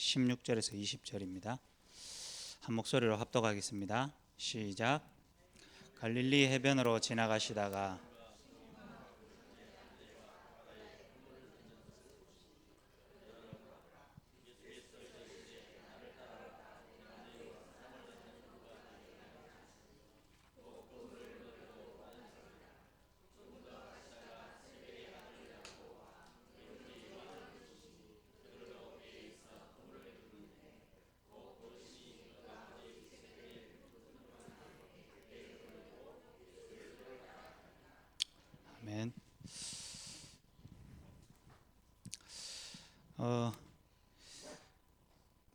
16절에서 20절입니다. 한 목소리로 합독하겠습니다. 시작. 갈릴리 해변으로 지나가시다가 아멘.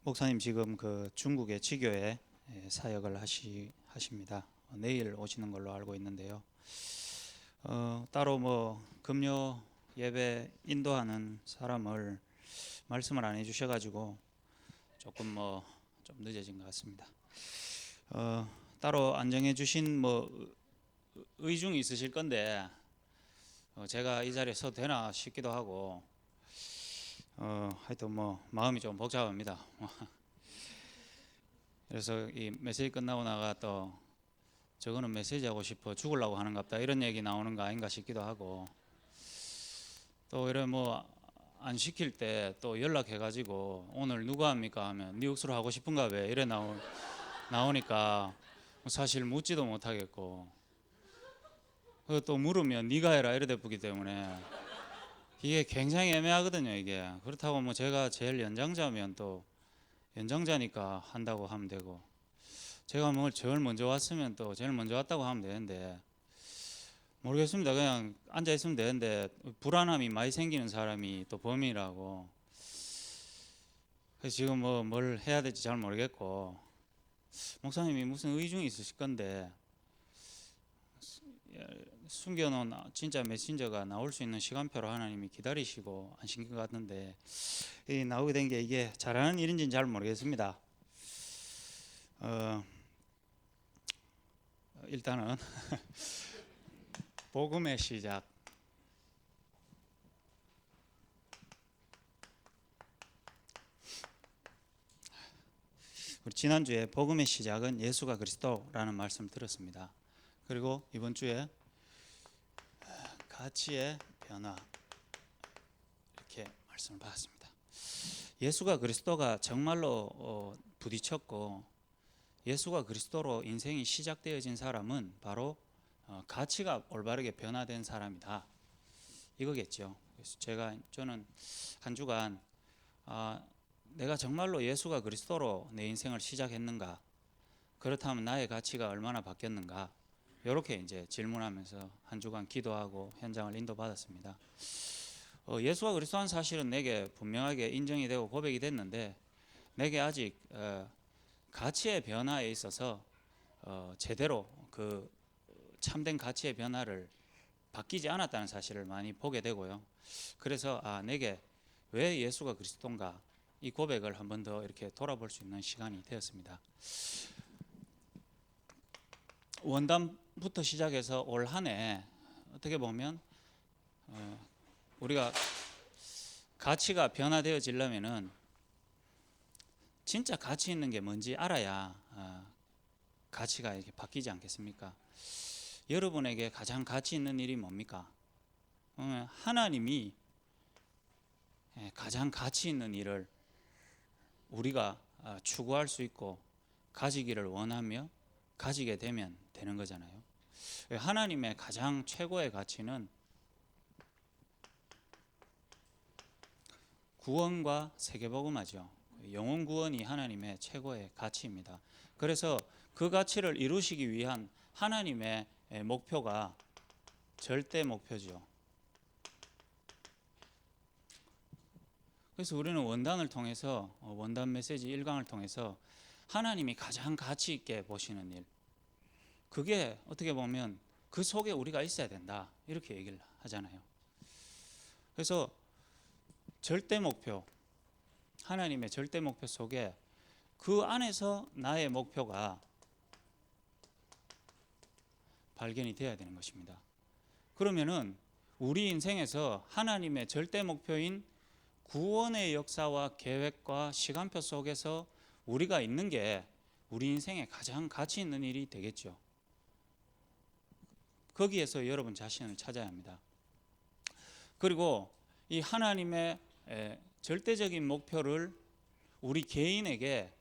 목사님 지금 그 중국의 지교에 사역을 하십니다. 내일 오시는 걸로 알고 있는데요. 따로 뭐 금요 예배 인도하는 사람을 말씀을 안 해주셔가지고 조금 좀 늦어진 것 같습니다. 따로 안정해 주신 의중이 있으실 건데 제가 이 자리에 서도 되나 싶기도 하고 하여튼 마음이 좀 복잡합니다. 그래서 이 메시지 끝나고 나가 또 저거는 메시지 하고 싶어 죽으려고 하는갑다 이런 얘기 나오는 거 아닌가 싶기도 하고 또 이래 안 시킬 때 또 연락해가지고 오늘 누가 합니까 하면 네 억수로 하고 싶은가 왜 이래 나오니까 사실 묻지도 못하겠고 또 물으면 네가 해라 이래 되기 때문에 이게 굉장히 애매하거든요. 이게 그렇다고 제가 제일 연장자면 또 연장자니까 한다고 하면 되고 제가 제일 먼저 왔으면 또 제일 먼저 왔다고 하면 되는데 모르겠습니다. 그냥 앉아 있으면 되는데 불안함이 많이 생기는 사람이 또 범인이라고 그래서 지금 뭘 해야 될지 잘 모르겠고 목사님이 무슨 의중이 있으실 건데 숨겨놓은 진짜 메신저가 나올 수 있는 시간표로 하나님이 기다리시고 하신 것 같은데 나오게 된 게 이게 잘하는 일인지는 잘 모르겠습니다. 일단은 복음의 시작. 우리 지난주에 복음의 시작은 예수가 그리스도라는 말씀을 들었습니다. 그리고 이번 주에 가치의 변화 이렇게 말씀을 받았습니다. 예수가 그리스도가 정말로 부딪혔고 예수가 그리스도로 인생이 시작되어진 사람은 바로 가치가 올바르게 변화된 사람이다 이거겠죠. 그래서 저는 한 주간 내가 정말로 예수가 그리스도로 내 인생을 시작했는가, 그렇다면 나의 가치가 얼마나 바뀌었는가, 이렇게 이제 질문하면서 한 주간 기도하고 현장을 인도받았습니다. 예수가 그리스도한 사실은 내게 분명하게 인정이 되고 고백이 됐는데 내게 아직 가치의 변화에 있어서 제대로 그 참된 가치의 변화를 바뀌지 않았다는 사실을 많이 보게 되고요. 그래서 내게 왜 예수가 그리스도인가 이 고백을 한 번 더 이렇게 돌아볼 수 있는 시간이 되었습니다. 원단부터 시작해서 올 한 해 어떻게 보면 우리가 가치가 변화되어지려면은 진짜 가치 있는 게 뭔지 알아야 가치가 이렇게 바뀌지 않겠습니까? 여러분에게 가장 가치 있는 일이 뭡니까? 하나님이 가장 가치 있는 일을 우리가 추구할 수 있고 가지기를 원하며 가지게 되면 되는 거잖아요. 하나님의 가장 최고의 가치는 구원과 세계복음화죠. 영혼 구원이 하나님의 최고의 가치입니다. 그래서 그 가치를 이루시기 위한 하나님의 목표가 절대 목표죠. 그래서 우리는 원단을 통해서 원단 메시지 1강을 통해서 하나님이 가장 가치 있게 보시는 일, 그게 어떻게 보면 그 속에 우리가 있어야 된다 이렇게 얘기를 하잖아요. 그래서 절대 목표, 하나님의 절대 목표 속에 그 안에서 나의 목표가 발견이 되어야 되는 것입니다. 그러면은 우리 인생에서 하나님의 절대 목표인 구원의 역사와 계획과 시간표 속에서 우리가 있는 게 우리 인생에 가장 가치 있는 일이 되겠죠. 거기에서 여러분 자신을 찾아야 합니다. 그리고 이 하나님의 절대적인 목표를 우리 개인에게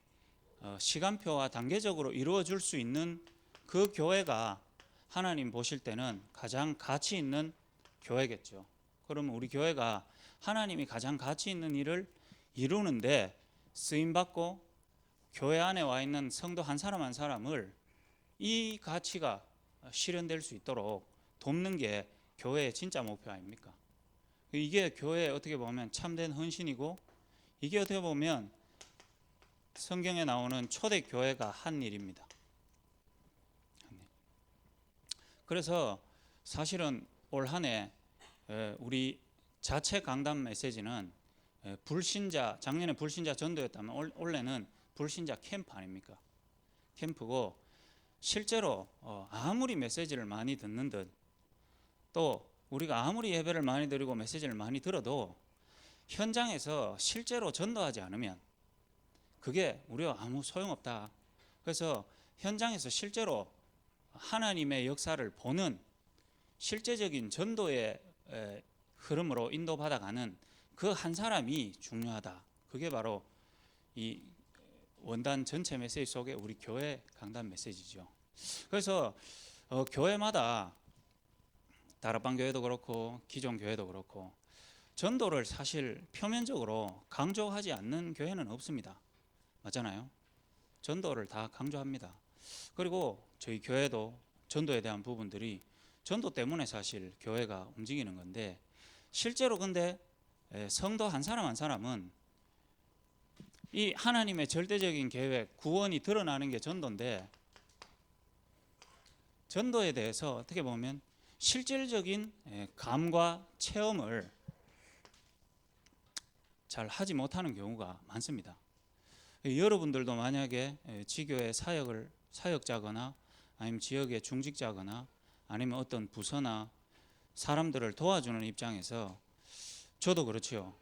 시간표와 단계적으로 이루어 줄 수 있는 그 교회가 하나님 보실 때는 가장 가치 있는 교회겠죠. 그러면 우리 교회가 하나님이 가장 가치 있는 일을 이루는데 쓰임받고 교회 안에 와 있는 성도 한 사람 한 사람을 이 가치가 실현될 수 있도록 돕는 게 교회의 진짜 목표 아닙니까? 이게 교회의 어떻게 보면 참된 헌신이고, 이게 어떻게 보면 성경에 나오는 초대 교회가 한 일입니다. 그래서 사실은 올 한 해 우리 자체 강단 메시지는 불신자, 작년에 불신자 전도였다면 올해는 불신자 캠프 아닙니까? 캠프고, 실제로 아무리 메시지를 많이 듣는 듯, 또 우리가 아무리 예배를 많이 드리고 메시지를 많이 들어도 현장에서 실제로 전도하지 않으면 그게 우리가 아무 소용없다. 그래서 현장에서 실제로 하나님의 역사를 보는 실제적인 전도의 흐름으로 인도받아가는 그 한 사람이 중요하다. 그게 바로 이 원단 전체 메시지 속에 우리 교회 강단 메시지죠. 그래서 교회마다 다락방 교회도 그렇고 기존 교회도 그렇고 전도를 사실 표면적으로 강조하지 않는 교회는 없습니다. 맞잖아요. 전도를 다 강조합니다. 그리고 저희 교회도 전도에 대한 부분들이 전도 때문에 사실 교회가 움직이는 건데, 실제로 근데 성도 한 사람 한 사람은 이 하나님의 절대적인 계획, 구원이 드러나는 게 전도인데, 전도에 대해서 어떻게 보면 실질적인 감과 체험을 잘 하지 못하는 경우가 많습니다. 여러분들도 만약에 지교의 사역자거나 아니면 지역의 중직자거나 아니면 어떤 부서나 사람들을 도와주는 입장에서, 저도 그렇죠.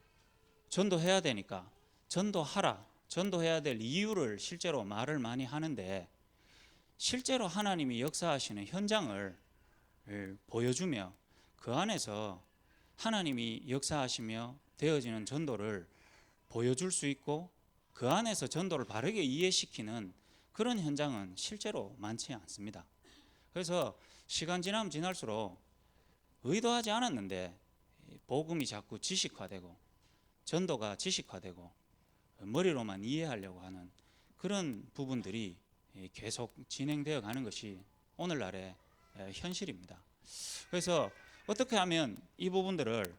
전도해야 되니까 전도하라, 전도해야 될 이유를 실제로 말을 많이 하는데, 실제로 하나님이 역사하시는 현장을 보여주며 그 안에서 하나님이 역사하시며 되어지는 전도를 보여줄 수 있고, 그 안에서 전도를 바르게 이해시키는 그런 현장은 실제로 많지 않습니다. 그래서 시간 지나면 지날수록 의도하지 않았는데 복음이 자꾸 지식화되고 전도가 지식화되고 머리로만 이해하려고 하는 그런 부분들이 계속 진행되어 가는 것이 오늘날의 현실입니다. 그래서 어떻게 하면 이 부분들을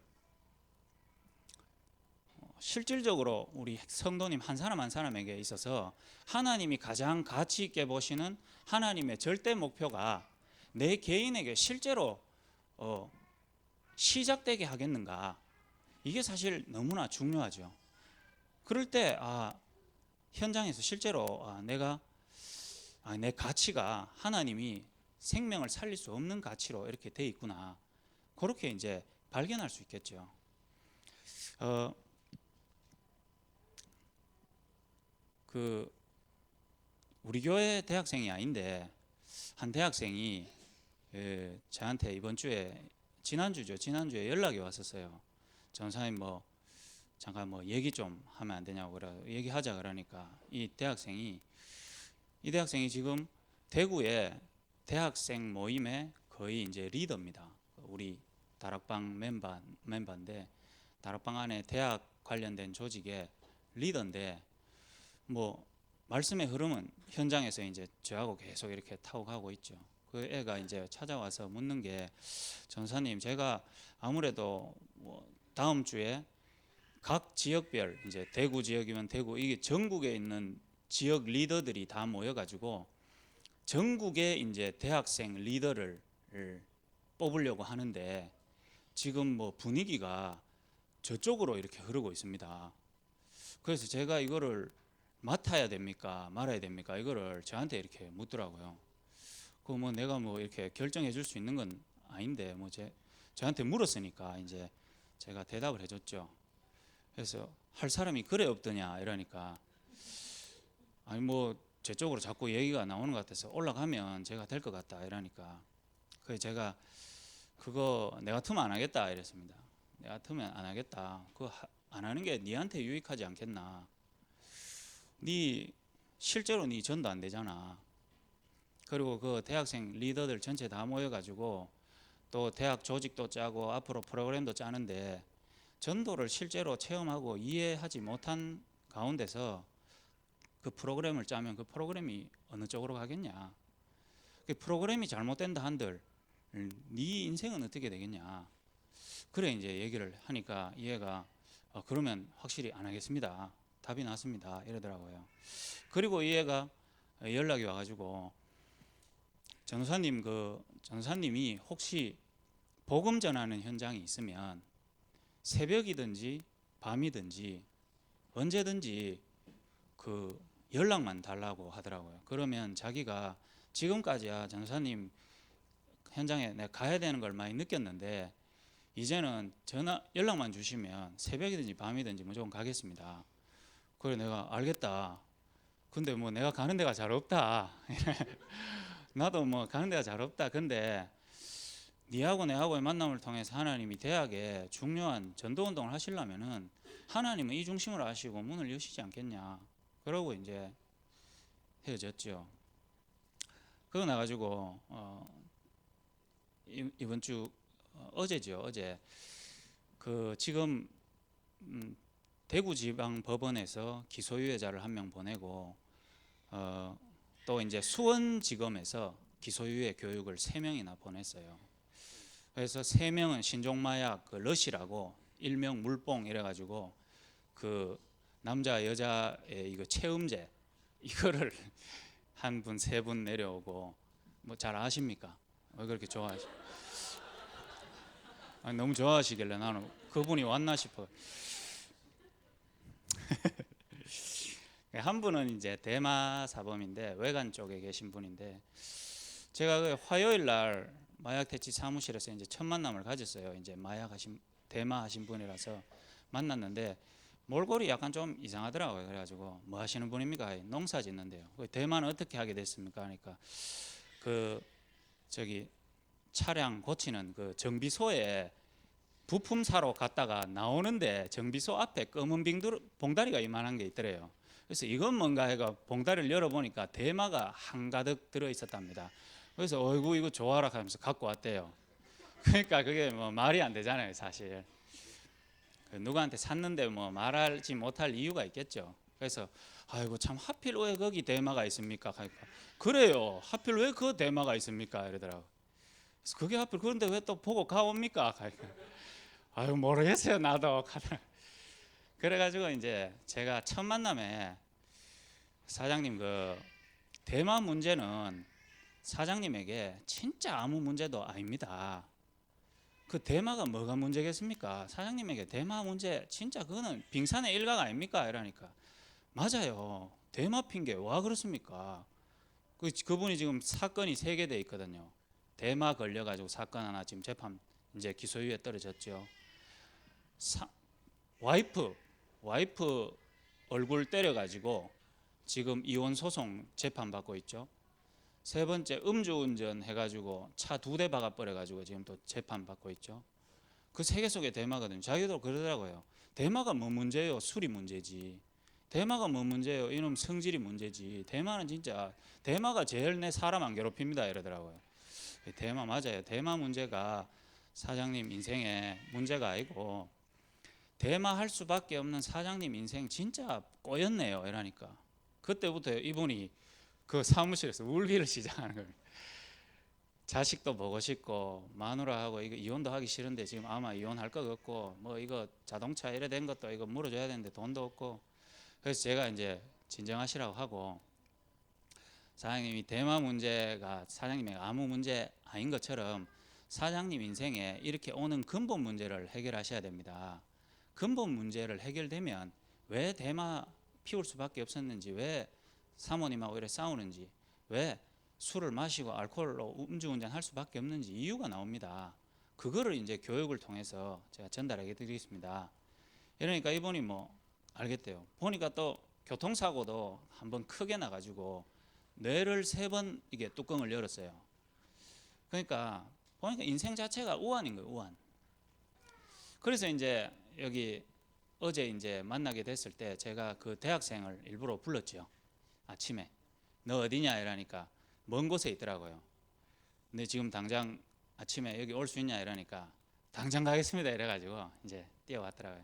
실질적으로 우리 성도님 한 사람 한 사람에게 있어서 하나님이 가장 가치 있게 보시는 하나님의 절대 목표가 내 개인에게 실제로 시작되게 하겠는가, 이게 사실 너무나 중요하죠. 그럴 때 현장에서 실제로 내가 내 가치가 하나님이 생명을 살릴 수 없는 가치로 이렇게 돼 있구나, 그렇게 이제 발견할 수 있겠죠. 우리 교회 대학생이 아닌데 한 대학생이 저한테 이번 주에 지난주에 연락이 왔었어요. 전사님 잠깐 얘기 좀 하면 안 되냐고 그래 얘기하자 그러니까 이 대학생이 지금 대구의 대학생 모임의 거의 이제 리더입니다. 우리 다락방 멤버인데 다락방 안에 대학 관련된 조직의 리더인데, 말씀의 흐름은 현장에서 이제 저하고 계속 이렇게 타고 가고 있죠. 그 애가 이제 찾아와서 묻는 게, 전사님 제가 아무래도 다음 주에 각 지역별, 이제 대구 지역이면 대구, 이게 전국에 있는 지역 리더들이 다 모여가지고 전국의 이제 대학생 리더를 뽑으려고 하는데, 지금 분위기가 저쪽으로 이렇게 흐르고 있습니다. 그래서 제가 이거를 맡아야 됩니까 말아야 됩니까, 이거를 저한테 이렇게 묻더라고요. 내가 이렇게 결정해 줄 수 있는 건 아닌데 저한테 물었으니까 이제 제가 대답을 해줬죠. 그래서 할 사람이 그래 없더냐 이러니까 아니 뭐 제 쪽으로 자꾸 얘기가 나오는 것 같아서 올라가면 제가 될 것 같다 이러니까 그래서 제가 그거 내 같으면 안 하겠다 이랬습니다. 내 같으면 안 하겠다. 그거 안 하는 게 니한테 유익하지 않겠나. 니 실제로 니 전도 안 되잖아. 그리고 그 대학생 리더들 전체 다 모여가지고 또 대학 조직도 짜고 앞으로 프로그램도 짜는데 전도를 실제로 체험하고 이해하지 못한 가운데서 그 프로그램을 짜면 그 프로그램이 어느 쪽으로 가겠냐. 그 프로그램이 잘못된다 한들 네 인생은 어떻게 되겠냐. 그래 이제 얘기를 하니까 얘가 그러면 확실히 안 하겠습니다. 답이 나왔습니다. 이러더라고요. 그리고 이 애가 연락이 와가지고 전도사님이 혹시 복음 전하는 현장이 있으면 새벽이든지 밤이든지 언제든지 그 연락만 달라고 하더라고요. 그러면 자기가 지금까지야 전도사님 현장에 내가 가야 되는 걸 많이 느꼈는데 이제는 연락만 주시면 새벽이든지 밤이든지 무조건 가겠습니다. 그래 내가 알겠다. 근데 뭐 내가 가는 데가 잘 없다. 나도 뭐 가는 데가 잘 없다. 근데 니하고 내하고의 만남을 통해서 하나님이 대학에 중요한 전도운동을 하시려면은 하나님은 이 중심으로 하시고 문을 여시지 않겠냐. 그러고 이제 헤어졌죠. 그거 나가지고 이번 주 어제죠. 어제 그 지금 대구지방법원에서 기소유예자를 한 명 보내고 또 이제 수원지검에서 기소유예 교육을 3명이나 보냈어요. 그래서 3명은 신종마약 그 러시라고 일명 물뽕 이래가지고 그 남자 여자의 이거 체음제 이거를 한 분 3분 내려오고 뭐 잘 아십니까? 왜 그렇게 좋아하시? 너무 좋아하시길래 나는 그분이 왔나 싶어. 한 분은 이제 대마 사범인데 외관 쪽에 계신 분인데 제가 그 화요일 날 마약 퇴치 사무실에서 이제 첫 만남을 가졌어요. 이제 대마 하신 분이라서 만났는데 몰골이 약간 좀 이상하더라고요. 그래가지고 뭐 하시는 분입니까? 농사 짓는데요. 대마는 어떻게 하게 됐습니까? 하니까 그 저기 차량 고치는 그 정비소에 부품 사러 갔다가 나오는데 정비소 앞에 검은 봉다리가 이만한 게 있더래요. 그래서 이건 뭔가 해가 봉다리를 열어보니까 대마가 한가득 들어 있었답니다. 그래서 어이구 이거 좋아라 하면서 갖고 왔대요. 그러니까 그게 뭐 말이 안 되잖아요, 사실. 누구한테 샀는데 뭐 말하지 못할 이유가 있겠죠. 그래서 아이고 참 하필 왜 거기 대마가 있습니까? 하니까 그래요. 하필 왜 그 대마가 있습니까? 이러더라고. 그래서 그게 하필 그런데 왜 또 보고 가옵니까? 하니까 아유 모르겠어요 나도. 그래가지고 이제 제가 첫 만남에 사장님 그 대마 문제는 사장님에게 진짜 아무 문제도 아닙니다. 그 대마가 뭐가 문제겠습니까? 사장님에게 대마 문제 진짜 그거는 빙산의 일각 아닙니까? 이러니까 맞아요. 대마 핑계 와 그렇습니까? 그분이 지금 사건이 3개 돼 있거든요. 대마 걸려가지고 사건 하나 지금 재판 이제 기소유예 떨어졌죠. 와이프 얼굴 때려가지고 지금 이혼 소송 재판 받고 있죠. 3번째 음주운전 해가지고 차 2대 박아버려가지고 지금 또 재판 받고 있죠. 그 3개 속에 대마거든요. 자기도 그러더라고요. 대마가 뭐 문제예요? 술이 문제지. 대마가 뭐 문제예요? 이놈 성질이 문제지. 대마는 진짜 대마가 제일 내 사람 안 괴롭힙니다 이러더라고요. 대마 맞아요. 대마 문제가 사장님 인생에 문제가 아니고 대마할 수밖에 없는 사장님 인생 진짜 꼬였네요 이러니까 그때부터 이분이 그 사무실에서 울기를 시작하는 거예요. 자식도 보고 싶고 마누라하고 이거 이혼도 하기 싫은데 지금 아마 이혼할 것 같고 뭐 이거 자동차 이래 된 것도 이거 물어줘야 되는데 돈도 없고 그래서 제가 이제 진정하시라고 하고 사장님이 대마 문제가 사장님의 아무 문제 아닌 것처럼 사장님 인생에 이렇게 오는 근본 문제를 해결하셔야 됩니다. 근본 문제를 해결되면 왜 대마 피울 수밖에 없었는지 왜 사모님하고 이렇게 싸우는지 왜 술을 마시고 알코올로 음주운전 할 수밖에 없는지 이유가 나옵니다. 그거를 이제 교육을 통해서 제가 전달해 드리겠습니다. 이러니까 이분이 뭐 알겠대요. 보니까 또 교통사고도 한번 크게 나가지고 뇌를 3번 이게 뚜껑을 열었어요. 그러니까 보니까 인생 자체가 우환인 거예요, 우환. 그래서 이제 여기 어제 이제 만나게 됐을 때 제가 그 대학생을 일부러 불렀죠. 아침에 너 어디냐 이러니까 먼 곳에 있더라고요. 근데 지금 당장 아침에 여기 올 수 있냐 이러니까 당장 가겠습니다 이래가지고 이제 뛰어왔더라고요.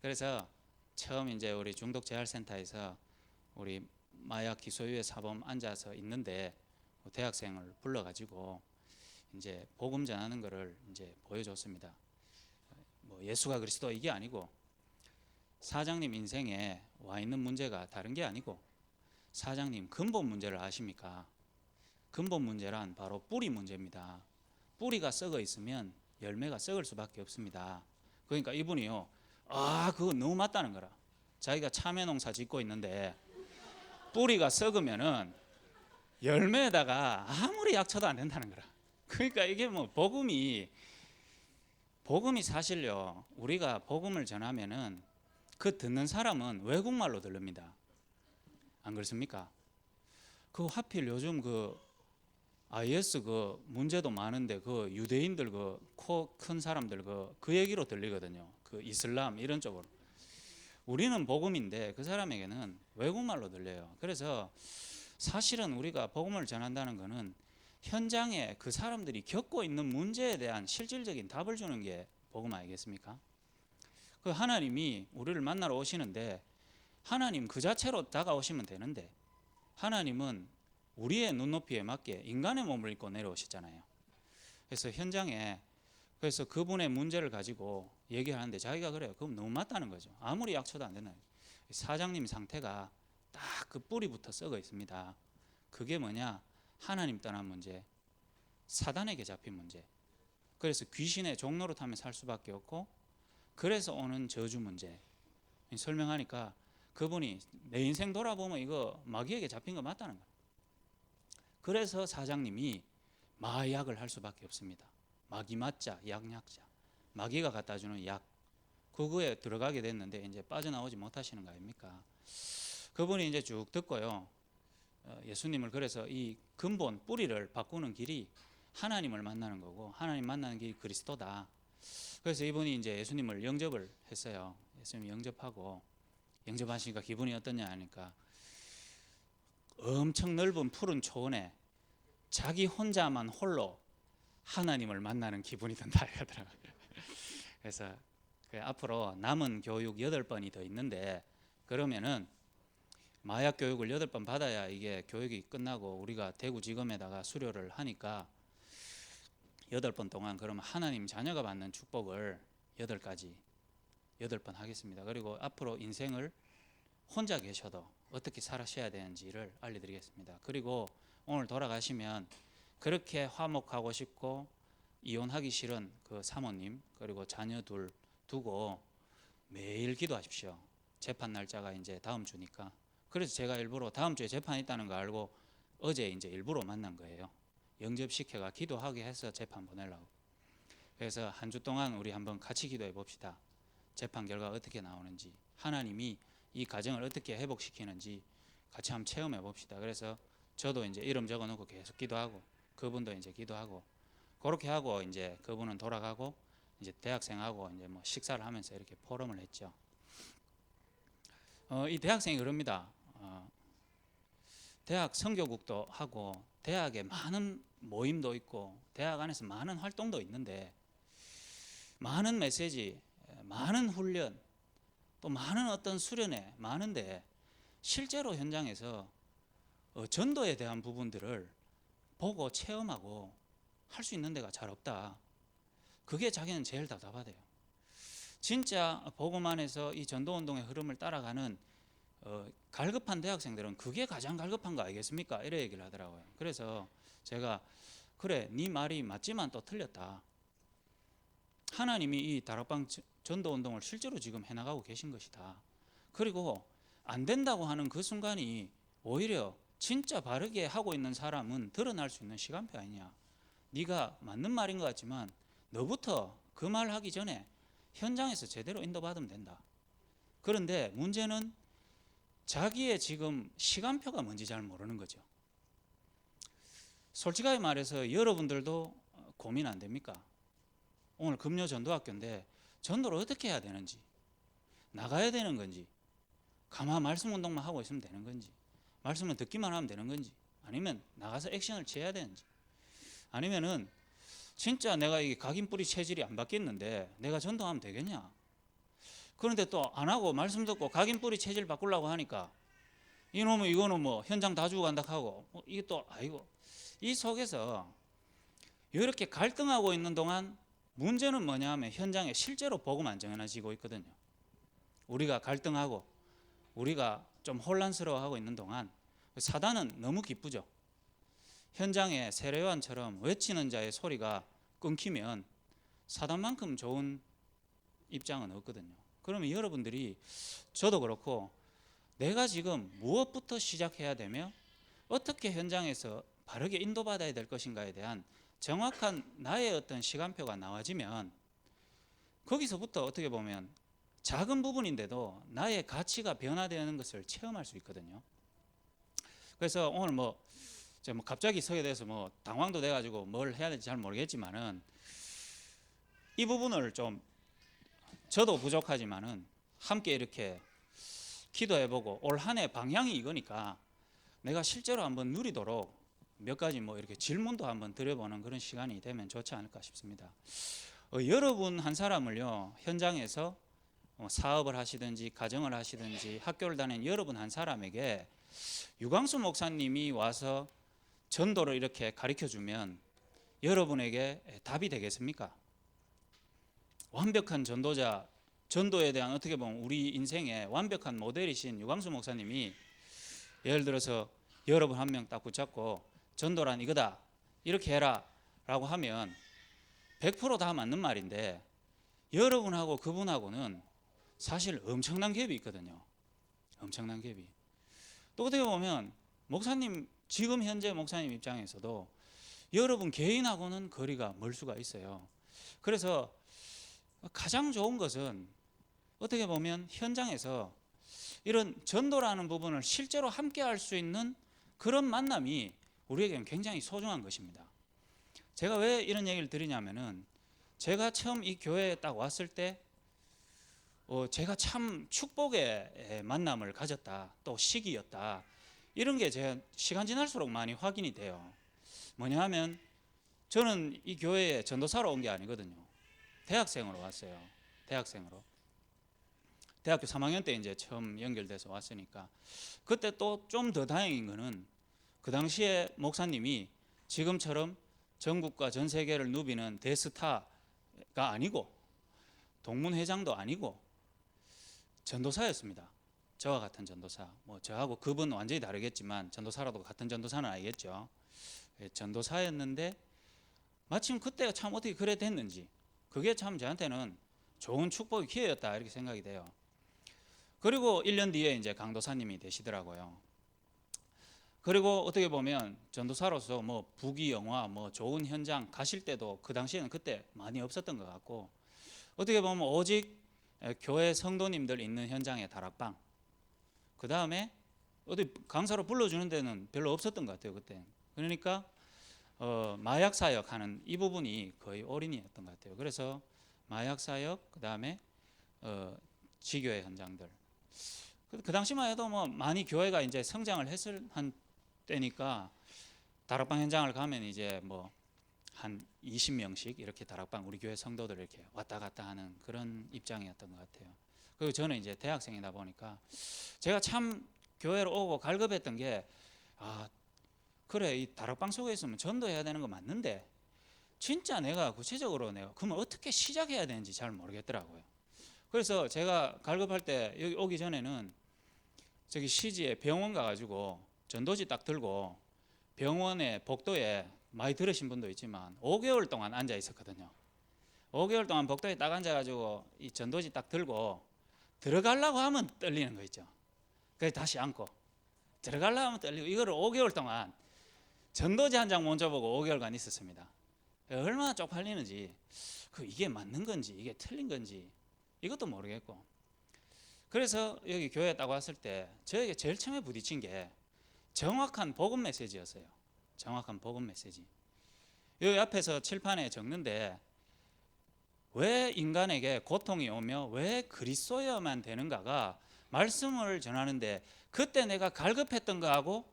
그래서 처음 이제 우리 중독재활센터에서 우리 마약 기소유예 사범 앉아서 있는데 대학생을 불러가지고 이제 복음 전하는 거를 이제 보여줬습니다. 뭐 예수가 그리스도 이게 아니고 사장님 인생에 와 있는 문제가 다른 게 아니고 사장님 근본 문제를 아십니까? 근본 문제란 바로 뿌리 문제입니다. 뿌리가 썩어 있으면 열매가 썩을 수밖에 없습니다. 그러니까 이분이요, 그거 너무 맞다는 거라. 자기가 참외 농사 짓고 있는데 뿌리가 썩으면은 열매에다가 아무리 약쳐도 안 된다는 거라. 그러니까 이게 뭐 복음이 사실요, 우리가 복음을 전하면은 그 듣는 사람은 외국말로 들립니다. 안 그렇습니까? 그 하필 요즘 그 IS 그 문제도 많은데 그 유대인들 그 코 큰 사람들 그 얘기로 들리거든요. 그 이슬람 이런 쪽으로. 우리는 복음인데 그 사람에게는 외국말로 들려요. 그래서 사실은 우리가 복음을 전한다는 것은 현장에 그 사람들이 겪고 있는 문제에 대한 실질적인 답을 주는 게 복음 아니겠습니까? 그 하나님이 우리를 만나러 오시는데 하나님 그 자체로 다가오시면 되는데 하나님은 우리의 눈높이에 맞게 인간의 몸을 입고 내려오셨잖아요. 그래서 현장에 그래서 그분의 문제를 가지고 얘기하는데 자기가 그래요. 그럼 너무 맞다는 거죠. 아무리 약쳐도 안 되는. 사장님 상태가 딱 그 뿌리부터 썩어 있습니다. 그게 뭐냐? 하나님 떠난 문제, 사단에게 잡힌 문제. 그래서 귀신의 종로로 타면 살 수밖에 없고 그래서 오는 저주 문제. 설명하니까 그분이 내 인생 돌아보면 이거 마귀에게 잡힌 거 맞다는 거예요. 그래서 사장님이 마약을 할 수밖에 없습니다. 마귀 맞자, 약약자. 마귀가 갖다 주는 약. 그거에 들어가게 됐는데 이제 빠져나오지 못하시는 거 아닙니까? 그분이 이제 쭉 듣고요. 예수님을 그래서 이 근본 뿌리를 바꾸는 길이 하나님을 만나는 거고 하나님 만나는 길이 그리스도다. 그래서 이분이 이제 예수님을 영접을 했어요. 예수님 영접하고 영접하시니까 기분이 어떠냐 하니까 엄청 넓은 푸른 초원에 자기 혼자만 홀로 하나님을 만나는 기분이 든다 하더라고요. 그래서 앞으로 남은 교육 8번이 더 있는데 그러면은 마약 교육을 8번 받아야 이게 교육이 끝나고 우리가 대구지검에다가 수료를 하니까 8번 동안 그러면 하나님 자녀가 받는 축복을 8번 하겠습니다. 그리고 앞으로 인생을 혼자 계셔도 어떻게 살아셔야 되는지를 알려드리겠습니다. 그리고 오늘 돌아가시면 그렇게 화목하고 싶고 이혼하기 싫은 그 사모님 그리고 자녀 둘 두고 매일 기도하십시오. 재판 날짜가 이제 다음 주니까. 그래서 제가 일부러 다음 주에 재판 있다는 거 알고 어제 이제 일부러 만난 거예요. 영접시켜가 기도하게 해서 재판 보내려고. 그래서 한 주 동안 우리 한번 같이 기도해 봅시다. 재판 결과가 어떻게 나오는지 하나님이 이 가정을 어떻게 회복시키는지 같이 한번 체험해 봅시다. 그래서 저도 이제 이름 적어 놓고 계속 기도하고 그분도 이제 기도하고 그렇게 하고 이제 그분은 돌아가고 이제 대학생하고 이제 뭐 식사를 하면서 이렇게 포럼을 했죠. 이 대학생이 그럽니다. 대학 선교국도 하고 대학에 많은 모임도 있고 대학 안에서 많은 활동도 있는데 많은 메시지, 많은 훈련, 또 많은 어떤 수련회 많은데 실제로 현장에서 전도에 대한 부분들을 보고 체험하고 할 수 있는 데가 잘 없다. 그게 자기는 제일 답답하대요. 진짜 복음 안에서 이 전도운동의 흐름을 따라가는 갈급한 대학생들은 그게 가장 갈급한 거 아니겠습니까? 이래 얘기를 하더라고요. 그래서 제가 그래 네 말이 맞지만 또 틀렸다. 하나님이 이 다락방 전도운동을 실제로 지금 해나가고 계신 것이다. 그리고 안 된다고 하는 그 순간이 오히려 진짜 바르게 하고 있는 사람은 드러날 수 있는 시간표 아니냐. 네가 맞는 말인 것 같지만 너부터 그 말 하기 전에 현장에서 제대로 인도받으면 된다. 그런데 문제는 자기의 지금 시간표가 뭔지 잘 모르는 거죠. 솔직하게 말해서 여러분들도 고민 안 됩니까? 오늘 금요 전도학교인데 전도를 어떻게 해야 되는지, 나가야 되는 건지, 가만 말씀 운동만 하고 있으면 되는 건지, 말씀을 듣기만 하면 되는 건지, 아니면 나가서 액션을 취해야 되는지, 아니면은 진짜 내가 이 각인뿌리 체질이 안 바뀌었는데 내가 전도하면 되겠냐? 그런데 또 안 하고 말씀 듣고 각인뿌리 체질 바꾸려고 하니까 이놈은 이거는 뭐 현장 다 주고 간다 하고 이게 또 아이고, 이 속에서 이렇게 갈등하고 있는 동안 문제는 뭐냐 하면 현장에 실제로 복음 안 전해지고 있거든요. 우리가 갈등하고 우리가 좀 혼란스러워하고 있는 동안 사단은 너무 기쁘죠. 현장에 세례요한처럼 외치는 자의 소리가 끊기면 사단만큼 좋은 입장은 없거든요. 그러면 여러분들이, 저도 그렇고, 내가 지금 무엇부터 시작해야 되며 어떻게 현장에서 바르게 인도받아야 될 것인가에 대한 정확한 나의 어떤 시간표가 나와지면 거기서부터 어떻게 보면 작은 부분인데도 나의 가치가 변화되는 것을 체험할 수 있거든요. 그래서 오늘 뭐 갑자기 서게 돼서 뭐 당황도 돼가지고 뭘 해야 될지 잘 모르겠지만은 이 부분을 좀, 저도 부족하지만은 함께 이렇게 기도해보고 올 한 해 방향이 이거니까 내가 실제로 한번 누리도록 몇 가지 뭐 이렇게 질문도 한번 드려보는 그런 시간이 되면 좋지 않을까 싶습니다. 여러분 한 사람을요, 현장에서 사업을 하시든지 가정을 하시든지 학교를 다니는 여러분 한 사람에게 유광수 목사님이 와서 전도를 이렇게 가르쳐 주면 여러분에게 답이 되겠습니까? 완벽한 전도자, 전도에 대한 어떻게 보면 우리 인생의 완벽한 모델이신 유광수 목사님이 예를 들어서 여러분 한 명 딱 붙잡고 전도란 이거다, 이렇게 해라 라고 하면 100%다 맞는 말인데 여러분하고 그분하고는 사실 엄청난 갭이 있거든요. 엄청난 갭이. 또 어떻게 보면 목사님, 지금 현재 목사님 입장에서도 여러분 개인하고는 거리가 멀 수가 있어요. 그래서 가장 좋은 것은 어떻게 보면 현장에서 이런 전도라는 부분을 실제로 함께 할 수 있는 그런 만남이 우리에게는 굉장히 소중한 것입니다. 제가 왜 이런 얘기를 드리냐면은, 제가 처음 이 교회에 딱 왔을 때 제가 참 축복의 만남을 가졌다, 또 시기였다, 이런 게 제가 시간 지날수록 많이 확인이 돼요. 뭐냐 하면 저는 이 교회에 전도사로 온 게 아니거든요. 대학생으로 왔어요. 대학생으로. 대학교 3학년 때 이제 처음 연결돼서 왔으니까. 그때 또 좀 더 다행인 거는 그 당시에 목사님이 지금처럼 전국과 전 세계를 누비는 대스타가 아니고 동문회장도 아니고 전도사였습니다. 저와 같은 전도사. 뭐 저하고 그분 완전히 다르겠지만 전도사라도 같은 전도사는 아니겠죠. 전도사였는데 마침 그때가 참 어떻게 그래 됐는지, 그게 참 저한테는 좋은 축복의 기회였다, 이렇게 생각이 돼요. 그리고 1년 뒤에 이제 강도사님이 되시더라고요. 그리고 어떻게 보면 전도사로서 뭐 부귀영화, 뭐 좋은 현장 가실 때도 그 당시에는 그때 많이 없었던 것 같고, 어떻게 보면 오직 교회 성도님들 있는 현장의 다락방, 그 다음에 어디 강사로 불러주는 데는 별로 없었던 것 같아요 그때. 그러니까 마약 사역하는 이 부분이 거의 올인이었던 것 같아요. 그래서 마약 사역, 그 다음에 지교회 현장들. 그 당시만 해도 뭐 많이 교회가 이제 성장을 했을 한 때니까 다락방 현장을 가면 이제 뭐 한 20명씩 이렇게 다락방 우리 교회 성도들 이렇게 왔다 갔다 하는 그런 입장이었던 것 같아요. 그리고 저는 이제 대학생이다 보니까 제가 참 교회로 오고 갈급했던 게, 그래, 이 다락방 속에 있으면 전도해야 되는 거 맞는데 진짜 내가 구체적으로 내가 그러면 어떻게 시작해야 되는지 잘 모르겠더라고요. 그래서 제가 갈급할 때 여기 오기 전에는 저기 시지에 병원 가가지고 전도지 딱 들고 병원의 복도에, 많이 들으신 분도 있지만 5개월 동안 앉아 있었거든요. 5개월 동안 복도에 딱 앉아가지고 이 전도지 딱 들고 들어가려고 하면 떨리는 거 있죠. 그래서 다시 앉고 들어가려고 하면 떨리고, 이거를 5개월 동안 전도지 한 장 못 줘보고 5개월간 있었습니다. 얼마나 쪽팔리는지, 이게 맞는 건지 이게 틀린 건지 이것도 모르겠고. 그래서 여기 교회에 딱 왔을 때 저에게 제일 처음에 부딪힌 게 정확한 복음 메시지였어요. 정확한 복음 메시지. 여기 앞에서 칠판에 적는데 왜 인간에게 고통이 오며 왜 그리스도여만 되는가가 말씀을 전하는데, 그때 내가 갈급했던 거하고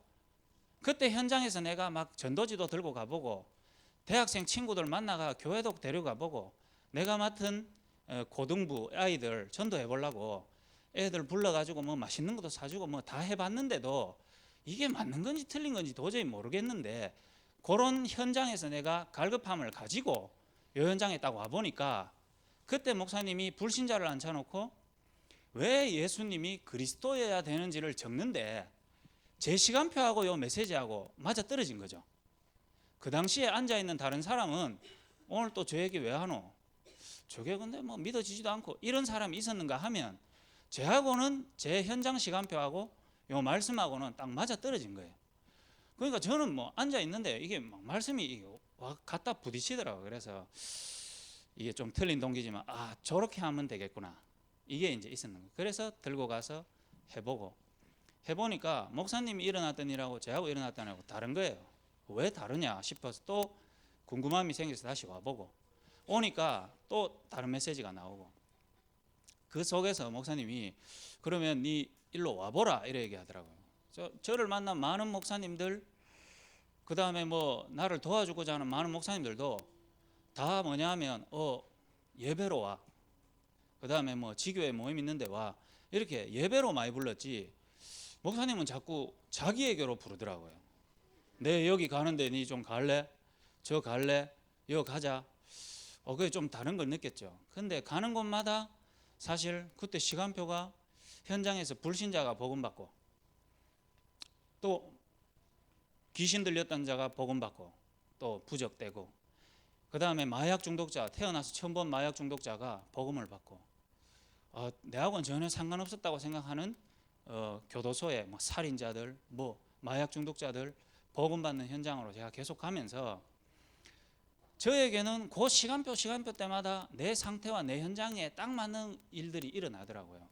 그때 현장에서 내가 막 전도지도 들고 가보고 대학생 친구들 만나가 교회도 데려가보고 내가 맡은 고등부 아이들 전도해 보려고 애들 불러가지고 뭐 맛있는 것도 사주고 뭐 다 해봤는데도 이게 맞는 건지 틀린 건지 도저히 모르겠는데, 그런 현장에서 내가 갈급함을 가지고 이 현장에 딱 와보니까 그때 목사님이 불신자를 앉혀놓고 왜 예수님이 그리스도여야 되는지를 적는데 제 시간표하고 요 메시지하고 맞아 떨어진 거죠. 그 당시에 앉아있는 다른 사람은 오늘 또 저 얘기 왜 하노? 저게 근데 뭐 믿어지지도 않고 이런 사람이 있었는가 하면 제하고는 제 현장 시간표하고 요 말씀하고는 딱 맞아 떨어진 거예요. 그러니까 저는 뭐 앉아있는데 이게 막 말씀이 갖다 부딪히더라고요. 그래서 이게 좀 틀린 동기지만 저렇게 하면 되겠구나, 이게 이제 있었는 거예요. 그래서 들고 가서 해보니까 목사님이 일어났던 일하고 저하고 일어났던 일하고 다른 거예요. 왜 다르냐 싶어서 또 궁금함이 생겨서 다시 와보고 오니까 또 다른 메시지가 나오고, 그 속에서 목사님이 그러면 네 일로 와보라 이래 얘기하더라고요. 저를 만난 많은 목사님들, 그 다음에 뭐 나를 도와주고자 하는 많은 목사님들도 다 뭐냐 하면 예배로 와, 그 다음에 뭐 지교회 모임 있는데 와, 이렇게 예배로 많이 불렀지 목사님은 자꾸 자기에게로 부르더라고요. 내 여기 가는데 니 좀 갈래? 저 갈래? 여기 가자. 그게 좀 다른 걸 느꼈죠. 근데 가는 곳마다 사실 그때 시간표가 현장에서 불신자가 복음받고 또 귀신 들렸던 자가 복음받고 또 부적되고, 그 다음에 마약 중독자, 태어나서 처음 본 마약 중독자가 복음을 받고, 내하고는 전혀 상관없었다고 생각하는 교도소에 뭐 살인자들, 뭐 마약 중독자들 복음받는 현장으로 제가 계속 가면서 저에게는 그 시간표 때마다 내 상태와 내 현장에 딱 맞는 일들이 일어나더라고요.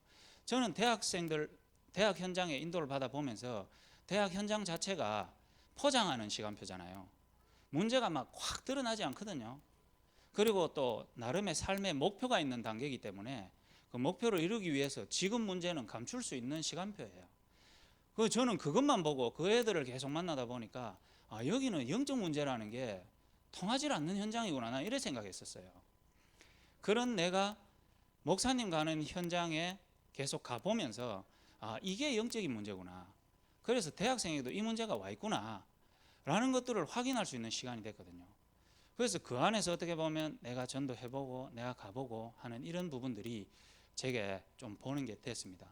저는 대학생들 대학 현장에 인도를 받아보면서 대학 현장 자체가 포장하는 시간표잖아요. 문제가 막 확 드러나지 않거든요. 그리고 또 나름의 삶의 목표가 있는 단계이기 때문에 그 목표를 이루기 위해서 지금 문제는 감출 수 있는 시간표예요. 저는 그것만 보고 그 애들을 계속 만나다 보니까 여기는 영적 문제라는 게 통하지 않는 현장이구나, 나 이래 생각했었어요. 그런 내가 목사님 가는 현장에 계속 가보면서 이게 영적인 문제구나, 그래서 대학생에게도 이 문제가 와 있구나 라는 것들을 확인할 수 있는 시간이 됐거든요. 그래서 그 안에서 어떻게 보면 내가 전도해보고 내가 가보고 하는 이런 부분들이 제게 좀 보는 게 됐습니다.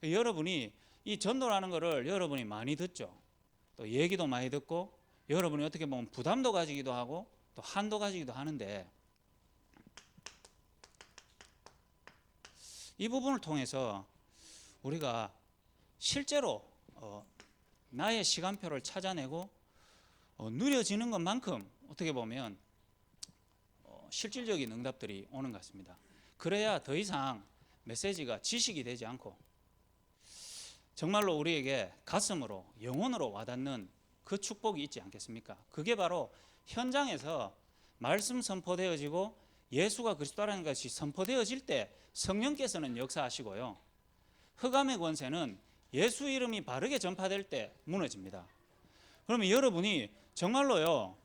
여러분이 이 전도라는 거를 여러분이 많이 듣죠. 또 얘기도 많이 듣고 여러분이 어떻게 보면 부담도 가지기도 하고 또 한도 가지기도 하는데, 이 부분을 통해서 우리가 실제로 나의 시간표를 찾아내고 누려지는 것만큼 어떻게 보면 실질적인 응답들이 오는 것 같습니다. 그래야 더 이상 메시지가 지식이 되지 않고 정말로 우리에게 가슴으로 영혼으로 와닿는 그 축복이 있지 않겠습니까? 그게 바로 현장에서 말씀 선포되어지고 예수가 그리스도라는 것이 선포되어질 때 성령께서는 역사하시고요, 흑암의 권세는 예수 이름이 바르게 전파될 때 무너집니다. 그러면 여러분이 정말로요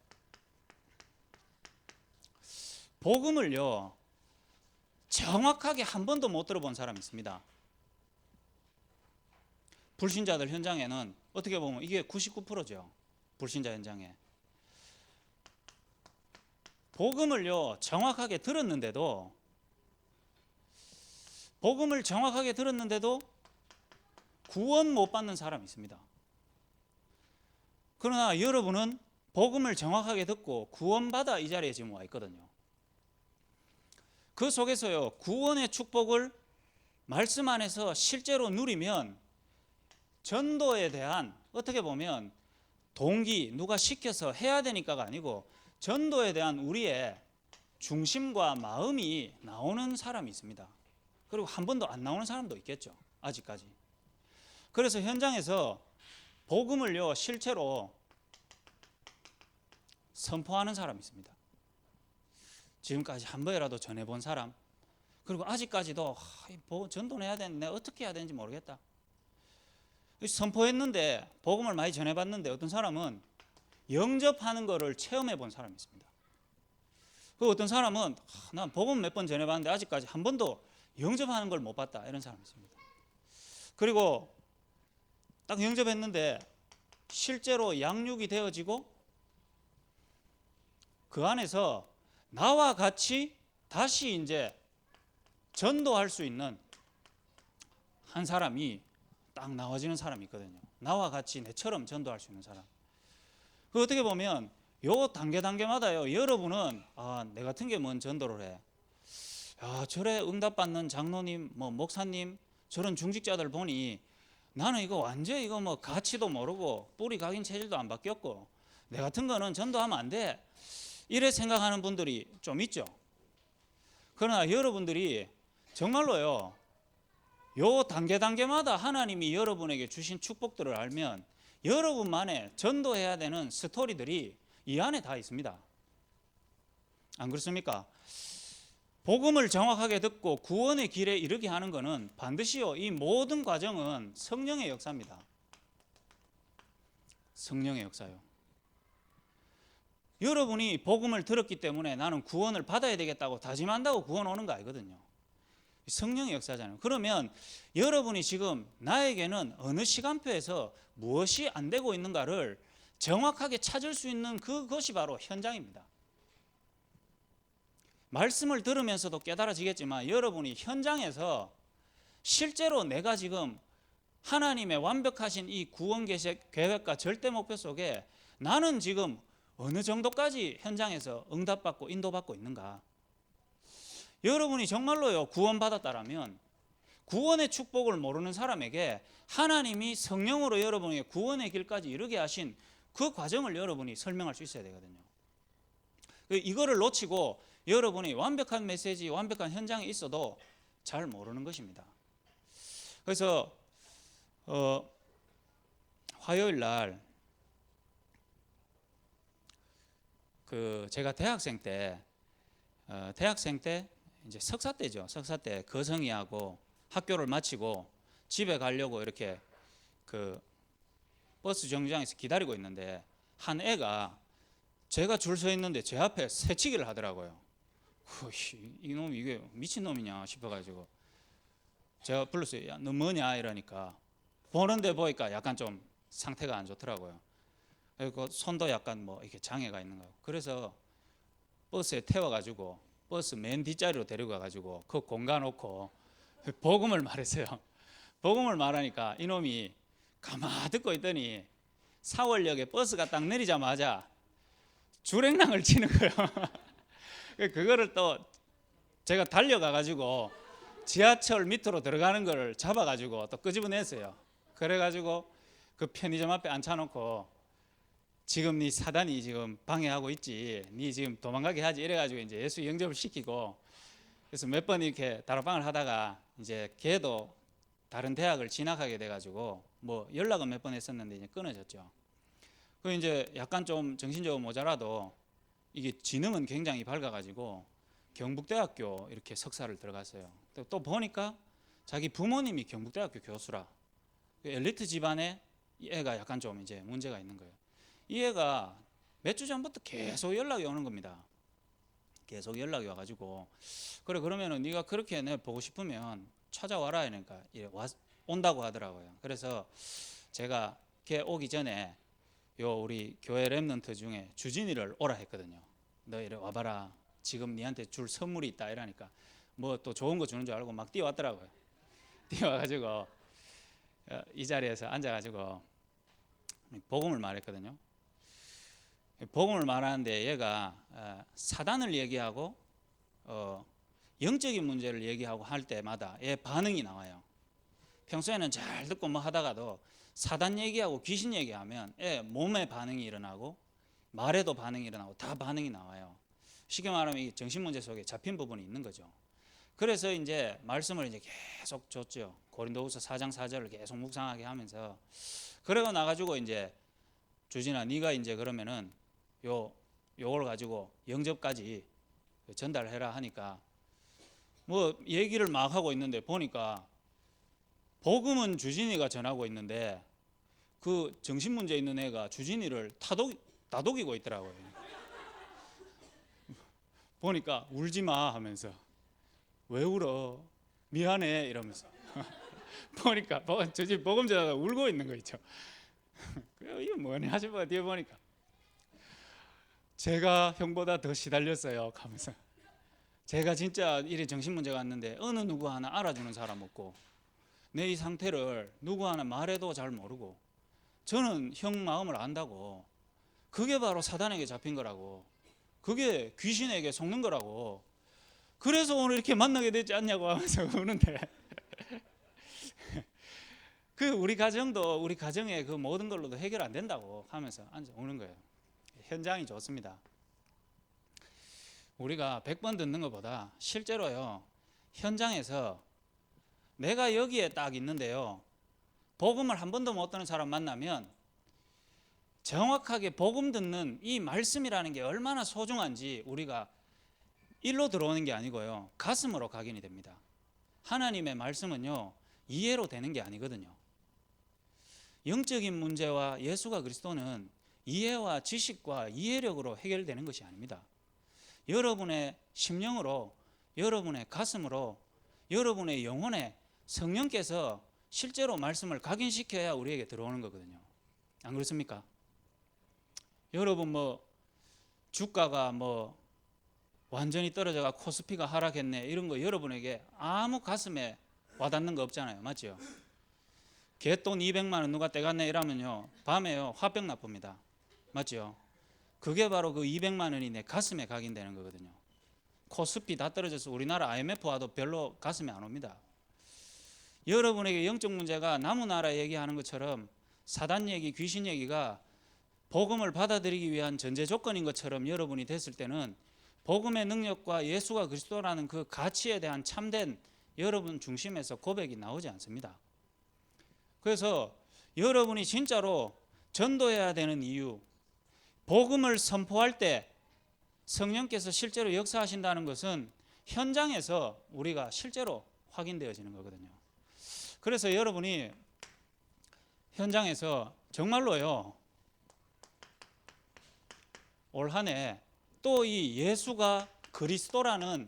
복음을요 정확하게 한 번도 못 들어본 사람이 있습니다. 불신자들 현장에는 어떻게 보면 이게 99%죠. 불신자 현장에 복음을요 정확하게 들었는데도 구원 못 받는 사람이 있습니다. 그러나 여러분은 복음을 정확하게 듣고 구원받아 이 자리에 지금 와 있거든요. 그 속에서요 구원의 축복을 말씀 안에서 실제로 누리면 전도에 대한 어떻게 보면 동기, 누가 시켜서 해야 되니까가 아니고 전도에 대한 우리의 중심과 마음이 나오는 사람이 있습니다. 그리고 한 번도 안 나오는 사람도 있겠죠. 아직까지. 그래서 현장에서 복음을요 실제로 선포하는 사람이 있습니다. 지금까지 한 번이라도 전해본 사람, 그리고 아직까지도 전도는 해야 되는데 내가 어떻게 해야 되는지 모르겠다. 선포했는데 복음을 많이 전해봤는데 어떤 사람은 영접하는 거를 체험해 본 사람이 있습니다. 그리고 어떤 사람은 난 복음 몇 번 전해봤는데 아직까지 한 번도 영접하는 걸 못 봤다, 이런 사람이 있습니다. 그리고 딱 영접했는데 실제로 양육이 되어지고 그 안에서 나와 같이 다시 이제 전도할 수 있는 한 사람이 딱 나와지는 사람이 있거든요. 나와 같이 내처럼 전도할 수 있는 사람. 그 어떻게 보면 요 단계마다요. 여러분은 내 같은 게 뭔 전도를 해. 저래 응답받는 장로님, 목사님, 저런 중직자들 보니 나는 이거 완전 이거 가치도 모르고 뿌리 각인 체질도 안 바뀌었고 내 같은 거는 전도하면 안 돼. 이래 생각하는 분들이 좀 있죠. 그러나 여러분들이 정말로요. 요 단계마다 하나님이 여러분에게 주신 축복들을 알면 여러분만의 전도해야 되는 스토리들이 이 안에 다 있습니다. 안 그렇습니까? 복음을 정확하게 듣고 구원의 길에 이르게 하는 것은 반드시요, 이 모든 과정은 성령의 역사입니다. 성령의 역사요. 여러분이 복음을 들었기 때문에 나는 구원을 받아야 되겠다고 다짐한다고 구원 오는 거 아니거든요. 성령의 역사잖아요. 그러면 여러분이 지금 나에게는 어느 시간표에서 무엇이 안 되고 있는가를 정확하게 찾을 수 있는 그것이 바로 현장입니다. 말씀을 들으면서도 깨달아지겠지만 여러분이 현장에서 실제로 내가 지금 하나님의 완벽하신 이 구원 계획과 절대 목표 속에 나는 지금 어느 정도까지 현장에서 응답받고 인도받고 있는가. 여러분이 정말로요 구원받았다라면 구원의 축복을 모르는 사람에게 하나님이 성령으로 여러분에게 구원의 길까지 이르게 하신 그 과정을 여러분이 설명할 수 있어야 되거든요. 이거를 놓치고 여러분이 완벽한 메시지, 완벽한 현장에 있어도 잘 모르는 것입니다. 그래서 화요일 날 제가 대학생 때 이제 석사 때죠. 석사 때 거성이하고 학교를 마치고 집에 가려고 이렇게 버스 정류장에서 기다리고 있는데 한 애가 제가 줄 서 있는데 제 앞에 새치기를 하더라고요. 이놈 이게 미친놈이냐 싶어가지고 제가 불렀어요. 야, 너 뭐냐 이러니까 보는데 보니까 약간 좀 상태가 안 좋더라고요. 그리고 손도 약간 이렇게 장애가 있는 거예요. 그래서 버스에 태워가지고 버스 맨 뒷자리로 데리고 가가지고 그 공간 놓고 복음을 말했어요. 복음을 말하니까 이놈이 가만 듣고 있더니 사월역에 버스가 딱 내리자마자 줄행랑을 치는 거예요. 그거를 또 제가 달려가가지고 지하철 밑으로 들어가는 거를 잡아가지고 또 끄집어냈어요. 그래가지고 그 편의점 앞에 앉혀놓고 지금 네 사단이 지금 방해하고 있지, 네 지금 도망가게 하지 이래가지고 이제 예수 영접을 시키고, 그래서 몇 번 이렇게 다락방을 하다가 이제 걔도 다른 대학을 진학하게 돼가지고 연락은 몇 번 했었는데 이제 끊어졌죠. 그 이제 약간 좀 정신적으로 모자라도 이게 지능은 굉장히 밝아가지고 경북대학교 이렇게 석사를 들어갔어요. 또 보니까 자기 부모님이 경북대학교 교수라. 엘리트 집안에 이 애가 약간 좀 이제 문제가 있는 거예요. 이 애가 몇 주 전부터 계속 연락이 오는 겁니다. 계속 연락이 와가지고 그러면은 네가 그렇게 내 보고 싶으면 찾아와라 하니까 온다고 하더라고요. 그래서 제가 걔 오기 전에 우리 교회 렘넌트 중에 주진이를 오라 했거든요. 너 이리 와봐라. 지금 니한테 줄 선물이 있다 이러니까 또 좋은 거 주는 줄 알고 막 뛰어왔더라고요. 뛰어와가지고 이 자리에서 앉아가지고 복음을 말했거든요. 복음을 말하는데 얘가 사단을 얘기하고 영적인 문제를 얘기하고 할 때마다 얘 반응이 나와요. 평소에는 잘 듣고 하다가도 사단 얘기하고 귀신 얘기하면 얘 몸에 반응이 일어나고 말에도 반응이 일어나고 다 반응이 나와요. 쉽게 말하면 이 정신 문제 속에 잡힌 부분이 있는 거죠. 그래서 이제 말씀을 이제 계속 줬죠. 고린도후서 4장 4절을 계속 묵상하게 하면서 그러고 나가지고 이제 주진아 네가 이제 그러면은 요걸 가지고 영접까지 전달해라 하니까 뭐 얘기를 막 하고 있는데 보니까 복음은 주진이가 전하고 있는데 그 정신 문제 있는 애가 주진이를 다독이고 있더라고요. 보니까 울지 마 하면서 왜 울어? 미안해 이러면서 보니까 주진 복음 전하다가 울고 있는 거 있죠. 이거 뭐냐 싶어 뒤에 보니까 제가 형보다 더 시달렸어요 하면서 제가 진짜 이래 정신 문제가 왔는데 어느 누구 하나 알아주는 사람 없고 내 이 상태를 누구 하나 말해도 잘 모르고 저는 형 마음을 안다고 그게 바로 사단에게 잡힌 거라고 그게 귀신에게 속는 거라고 그래서 오늘 이렇게 만나게 되지 않냐고 하면서 우는데 그 우리 가정의 그 모든 걸로도 해결 안 된다고 하면서 앉아 우는 거예요. 현장이 좋습니다. 우리가 100번 듣는 것보다 실제로요 현장에서 내가 여기에 딱 있는데요 복음을 한 번도 못 듣는 사람 만나면 정확하게 복음 듣는 이 말씀이라는 게 얼마나 소중한지 우리가 일로 들어오는 게 아니고요 가슴으로 각인이 됩니다. 하나님의 말씀은요 이해로 되는 게 아니거든요. 영적인 문제와 예수가 그리스도는 이해와 지식과 이해력으로 해결되는 것이 아닙니다. 여러분의 심령으로 여러분의 가슴으로 여러분의 영혼에 성령께서 실제로 말씀을 각인시켜야 우리에게 들어오는 거거든요. 안 그렇습니까? 여러분 뭐 주가가 뭐 완전히 떨어져가 코스피가 하락했네 이런 거 여러분에게 아무 가슴에 와닿는 거 없잖아요. 맞죠? 개돈 200만 원 누가 떼갔네 이러면요 밤에요 화병 나쁩니다. 맞죠? 그게 바로 그 200만 원이 내 가슴에 각인되는 거거든요. 코스피 다 떨어져서 우리나라 IMF 와도 별로 가슴에 안 옵니다. 여러분에게 영적 문제가 남의 나라 얘기하는 것처럼 사단 얘기, 귀신 얘기가 복음을 받아들이기 위한 전제 조건인 것처럼 여러분이 됐을 때는 복음의 능력과 예수가 그리스도라는 그 가치에 대한 참된 여러분 중심에서 고백이 나오지 않습니다. 그래서 여러분이 진짜로 전도해야 되는 이유, 복음을 선포할 때 성령께서 실제로 역사하신다는 것은 현장에서 우리가 실제로 확인되어지는 거거든요. 그래서 여러분이 현장에서 정말로요 올 한 해 또 이 예수가 그리스도라는